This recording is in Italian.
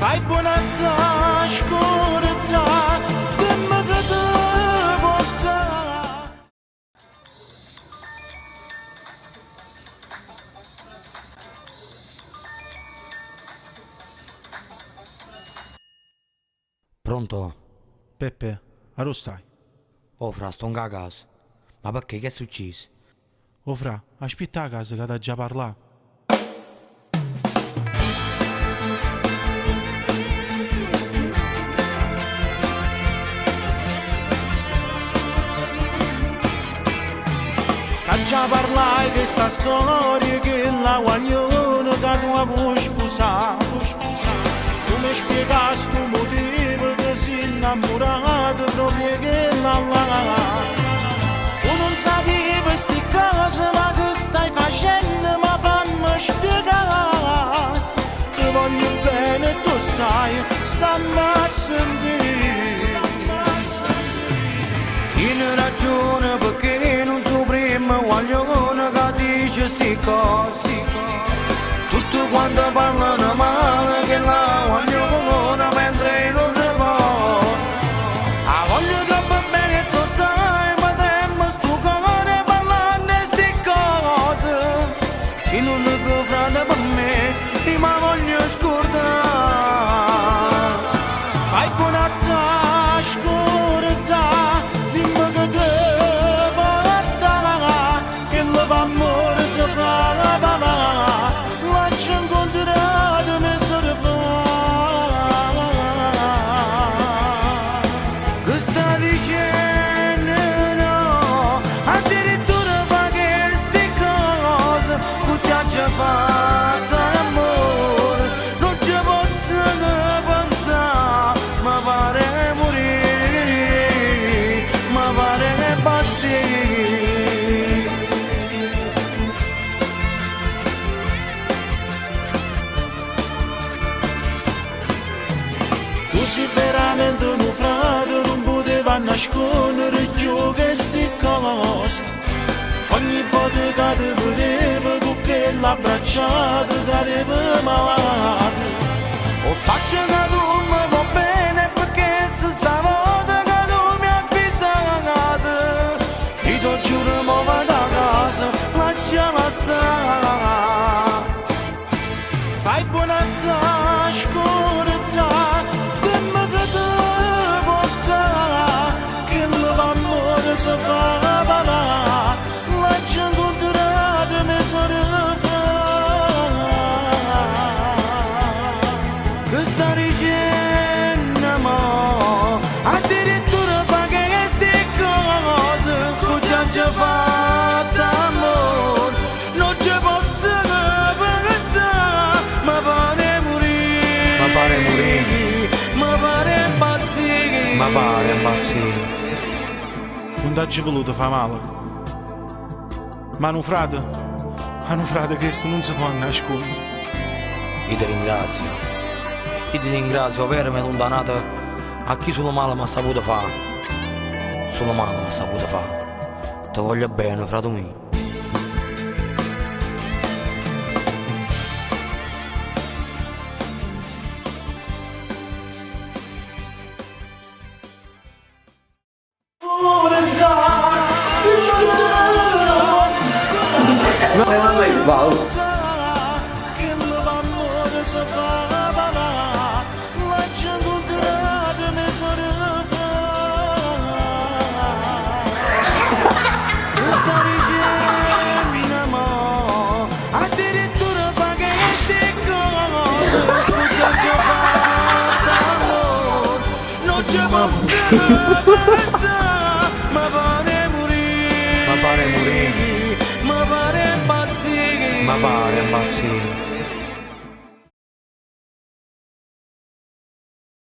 Fai buonanotte, scurta, dimmi che ti porta. Pronto? Peppe, dove stai? Oh fra, sto in casa. Ma perché? Che è successo? Oh fra, aspetta a casa che da già parlato. Già parlai questa storia che la guaglione che tu avevi sposato. Tu mi spiegasti il motivo che sei innamorato proprio che la tu non sapevi sti cose ma che stai facendo ma fammi spiegare. Ti voglio bene e tu sai, stammi a sentire. Tieni ragione perché non so prima guaglione che dice sti cose. Tutti quanti parlano male che la guaglione mentre non ne può. A voglio troppo bene e tu sai, potremmo stucare parlare sti cose. Chi non ne può frate per me, ma voglio scordare. Fai buonanotte, scordata. Veramente un frate non poteva nascondere più queste cose. Ogni volta che ti vedevo con quell'abbracciato cadevo malato. O faccio che tu mi va bene perché se stavolta che tu mi avvisato. Io ti giuro mo vado a casa, lasciala stare. Fai buonanotte, scordata. Se fa balà, la gente incontrata mi sorride. Che sta dicendo mo? Addirittura fa che queste cose che già fatto amore. Non ci posso pensare, ma pare morire. Ma pare morire. Ma pare impazzire. Ma pare impazzire. Non t'hai voluto fa male. Ma un frate questo non si può nascondere. Io ti ringrazio avermi allontanato a chi solo male mi ha saputo fare. Solo male mi ha saputo fare. Ti voglio bene, frate mio. Wow. Ma pare morire. Ma pare impazzire.